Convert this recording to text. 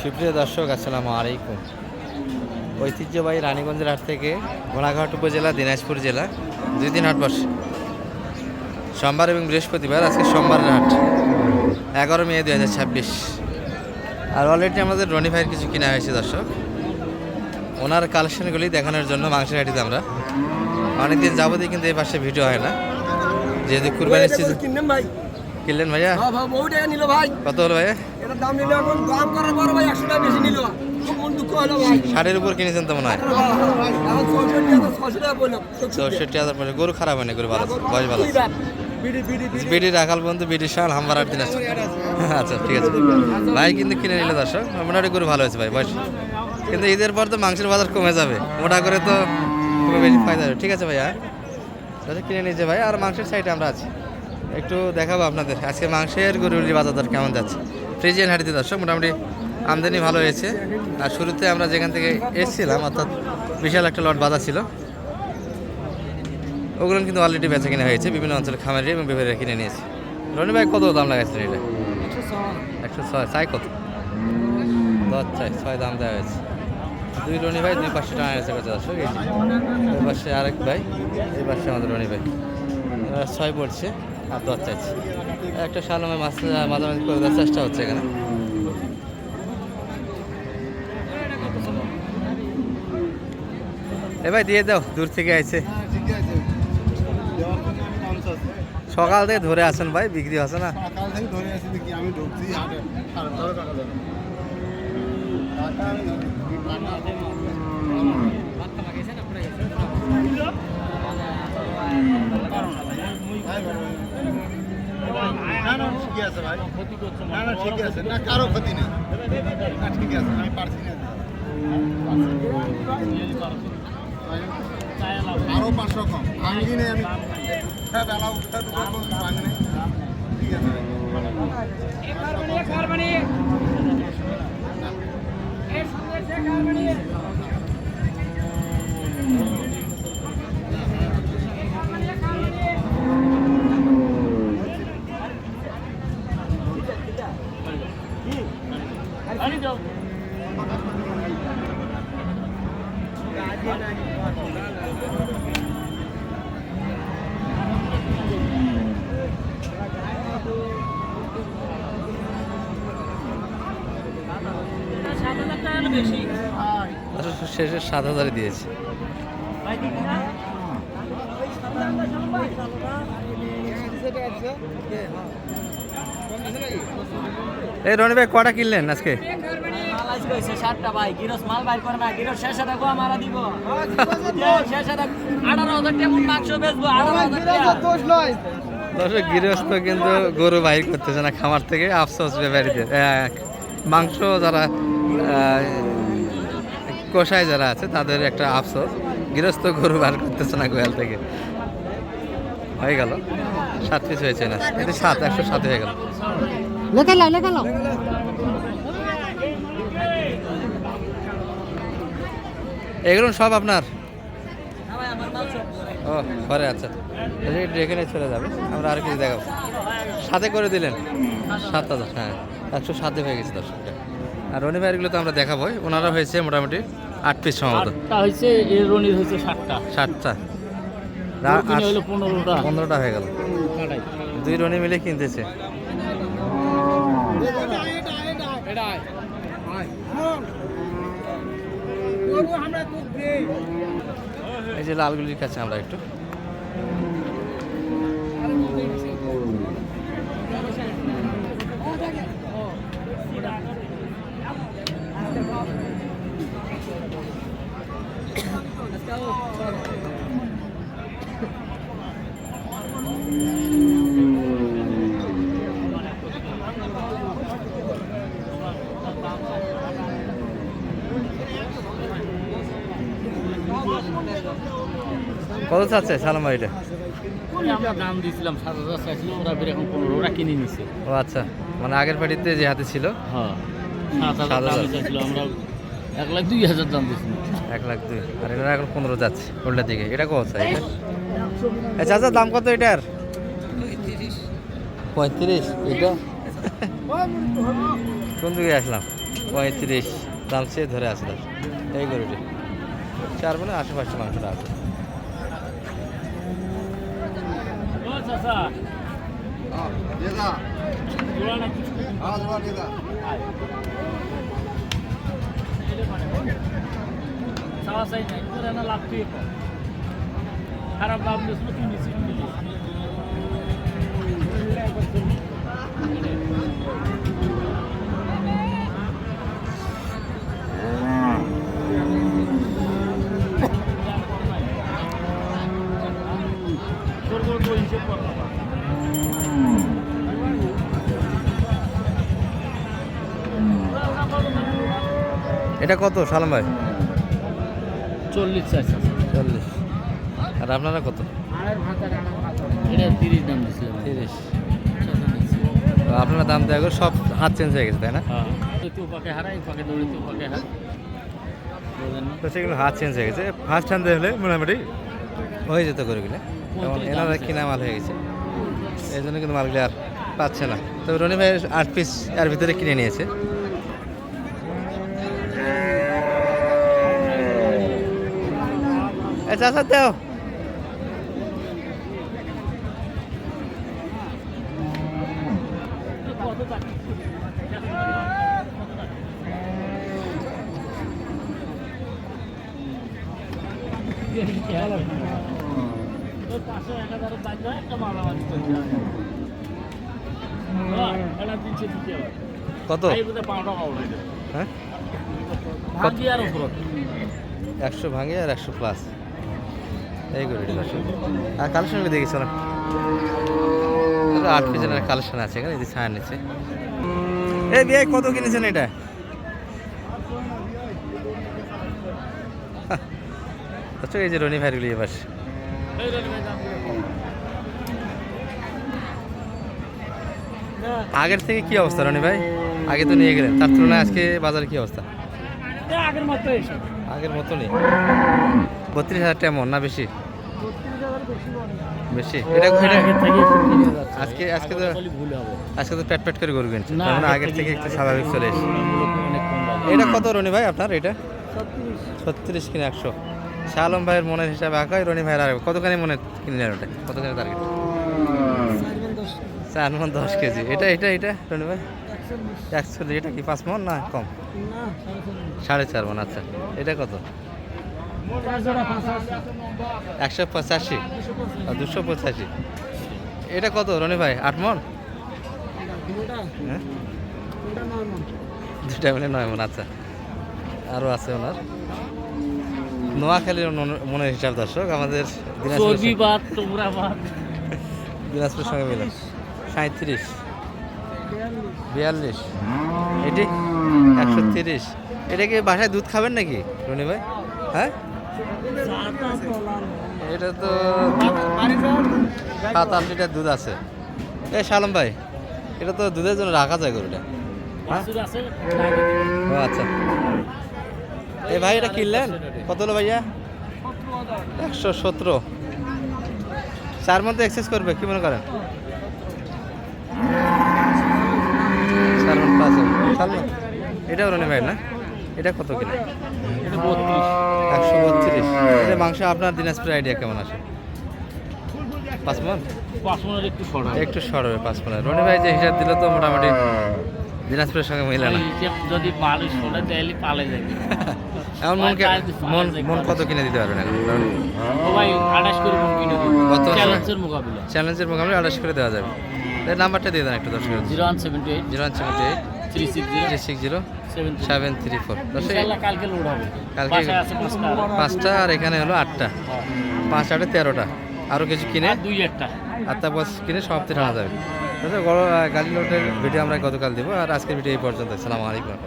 সুপ্রিয় দর্শক, আসসালামু আলাইকুম। ঐতিহ্যবাহী রানীগঞ্জের হাট থেকে ঘোড়াঘাট উপজেলা, দিনাজপুর জেলা 2 দিন হাট বসে, সোমবার এবং বৃহস্পতিবার। আজকে সোমবারের হাট, 11 মে 2026। আর অলরেডি আমাদের রনি ভাইয়ের কিছু কিনা হয়েছে দর্শক। ওনার কালেকশনগুলি দেখানোর জন্য মাংসের হাটিতে আমরা অনেকদিন যাবতীয় কিন্তু এই পাশে ভিডিও হয় না, যেহেতু কুরবানির সিজন। কিনলেন ভাইয়া? কত হলো ভাইয়া? ষাটের উপর কিনেছেন তো মনে হয়। 64,000 পয়সা। গরু খারাপ হয় না, গরু ভালো, বয়স ভালো। বিডি রাখাল বন্ধু, বিডি সাল হাম্বার 8 দিন আছে। আচ্ছা ঠিক আছে ভাই, কিন্তু কিনে নিলে দর্শক মোটামুটি গরু ভালো হয়েছে ভাই, বয়স। কিন্তু ঈদের পর তো মাংসের বাজার কমে যাবে, মোটা করে তো খুব বেশি ফায়দা হবে। ঠিক আছে ভাইয়া, কিনে নিয়েছে ভাই। আর মাংসের সাইডে আমরা আছি, একটু দেখাবো আপনাদের আজকে মাংসের গরুর বাজার দর কেমন যাচ্ছে। ফ্রিজিয়ান হাটিতে দর্শক মোটামুটি আমদানি ভালো হয়েছে। আর শুরুতে আমরা যেখান থেকে এসেছিলাম, অর্থাৎ বিশাল একটা লট বাজার ছিল, ওগুলো কিন্তু অলরেডি বেচা কিনা হয়েছে। বিভিন্ন অঞ্চলের খামারি এবং ব্যবসায়ীরা কিনে নিয়েছে। রনি ভাই কত দাম লাগাচ্ছিলেন এটা? 106। চাই কত? 10 চাই, 6 দাম দেওয়া হয়েছে। 2 রনি ভাই 2 পাশে টানা হয়েছে দর্শক। এই পাশে আরেক ভাই, এই পাশে আমাদের রনি ভাই 6 পড়ছে আর 10 চাইছে। একটা শালমে মাছ মাঝামাঝি করে দেওয়ার চেষ্টা হচ্ছে এখানে। এ ভাই দিয়ে দাও, দূর থেকে আইছে। সকাল থেকে ধরে আছেন ভাই, বিক্রি হচ্ছে না? সকাল থেকে ধরে আছি, দেখি আমি ঢুকছি হাটে। ঠিকই আছে ভাই, না ঠিকই আছে, না কারো ক্ষতি নেই, না ঠিক আছে, আমি পারছি না। আরো 500 কম ভাঙি নেই, আমি বেলা উঠা দুটো ভাঙি নেই। ঠিক আছে শেষে 7,000 দিয়েছে। এই রনি ভাই কটা কিনলেন আজকে? গৃহস্থ কিন্তু গরু বাহির করতেছে না খামার থেকে, আফসোস ব্যাপারীদের। মাংস যারা কষায় যারা আছে তাদের একটা আফসোস, গৃহস্থ গরু বার করতেছে না গোয়াল থেকে। হয়ে গেল 7 পিস হয়েছে না, কিন্তু 107 হয়ে গেল। এগুলো সব আপনার? ও ঘরে, আচ্ছা এখানে চলে যাবে, আমরা আর কিছু দেখাবো। সাথে করে দিলেন 7,000। হ্যাঁ 107 হয়ে গেছে দর্শক। আর রনি ভাইয়েরগুলো তো আমরা দেখাবো। ওনারা হয়েছে মোটামুটি 8 পিস সম্ভবত। 7টা 15টা হয়ে গেল। 2 রনি মিলে কিনতেছে। এই যে লালগুলির কাছে আমরা একটু কত চাচ্ছে সালাম ভাই এটা? আমরা দাম দিয়েছিলাম 7,000 চাইছিল, ওরা এখন 15 কিনে নিছে। ও আচ্ছা, মানে আগের পার্টিতে যে হাতে ছিল। হ্যাঁ 7,000 চাইছিল, আমরা 1,02,000 দাম দিয়েছিলাম। 1,02,000। আর এটা এখন 15 যাচ্ছে উল্টা দিকে। এটা কত চাই এটা? আচ্ছা আচ্ছা, দাম কত এটার? 35। এটা কোন দিকে আসলাম? 35 দাম চেয়ে ধরে আছে দর্শক এই গরুটি 4 মানে আশেপাশে মাংসটা আছে ও চাচা দাদা জোড়া নাকি হ্যাঁ দাদা চাওয়া চাই নাই তোর না লাভ তুই কর খারাপ লাভ দিস তুই নিছিস এটা কত সালাম ভাই 40 চাইছে 40 আর আপনারা কত এটা 30 দাম দিছিলাম 30 আপনারা দাম দেওয়া করে সব হাত চেঞ্জ হয়ে গেছে তাই না হ্যাঁ তুই পাকে হারাই পাকে দৌড়ি তুই পাকে হার তো সেগুলো হাত চেঞ্জ হয়ে গেছে ফার্স্ট হ্যান্ড হলে মোটামুটি হয়ে যেত গরুগুলো যেমন এনারা কিনা মাল হয়ে গেছে এই জন্য কিন্তু মালগুলো আর পাচ্ছে না তবে রনি ভাই 8 পিস এর ভিতরে কিনে নিয়েছে চাষা দেও কত হ্যাঁ 100 ভাঙে আর 100 প্লাস এই গরুটি দর্শক আর কালেকশন দেখেছো না 8 পিসের কালেকশন আছে এখানে এই যে ছায়া নিচে এই বিয়ে কত কিনেছেন এটা আচ্ছা এই যে রনি ভাইগুলি এবার আগের থেকে কি অবস্থা রনি ভাই আগে তো নিয়ে গেলেন তার তুলনায় আজকে বাজারে কি অবস্থা আগের মতনই 32,000 টাকা মন না বেশি বেশি এটা আজকে আজকে তো আজকে তো পেট পেট করে গরু কিনছে তার মানে আগের থেকে একটু স্বাভাবিক চলে এসেছে এটা কত রনি ভাই আপনার এটা 36 কিনে 100 শাহ আলম ভাইয়ের মনের হিসাবে আঁকাই রনি ভাইয়ের আর কতখানি মনে কিনে নেন ওটা কতখানি টার্গেট 4 মন 10 কেজি এটা এটা এটা রনি ভাই 140 এটা কি 5 মন না কম 4.5 মন আচ্ছা এটা কত 185 আর 285 এটা কত রনি ভাই 8 মন হ্যাঁ দুটা মিলে 9 মন আচ্ছা আরও আছে ওনার নোয়াখালীর মনের হিসাব দর্শক আমাদের দিনাজপুর সঙ্গে মিলে 37 42 এটি 130 এটা কি বাসায় দুধ খাবেন নাকি রনি ভাই হ্যাঁ এটা তো 7-8 লিটার দুধ আছে এই শালম ভাই এটা তো দুধের জন্য রাখা যায় গরুটা হ্যাঁ ও আচ্ছা এই ভাই এটা কিনলেন কত হলো ভাইয়া 117 4 মধ্যে এক্সেস করবে কি মনে করেন 4 মন পাঁচ এটাও রনি ভাই না এটা কত কিলো 132 এটা মাংস আপনার দিনাজপুর আইডিয়া কেমন আসে 5 মন একটু শর্ট হবে 5 মন রনি ভাই যে হিসাব দিল তো মোটামুটি দিনাজপুরের সঙ্গে মিলে না যদি পালিশ করে তাহলে পালে যাবে এমন মন কত কিনে দিতে পারবেন এখন ভাই 28 করে মন কিনে দিই কত চ্যালেঞ্জের মোকাবিলা 28 করে দেওয়া যাবে এই নাম্বারটা দিয়ে দেন একটু দর্শক 0178 360 734 কালকে লোড হবে কালকে 5টা আর এখানে হলো 8টা 5 8 13টা আরও কিছু কিনে 2-1টা 8টা বস কিনে সমাপ্তি টানা যাবে বড় গাড়ি লোডের ভিডিও আমরা গতকাল দেবো আর আজকের ভিডিও এই পর্যন্ত আসসালামু আলাইকুম।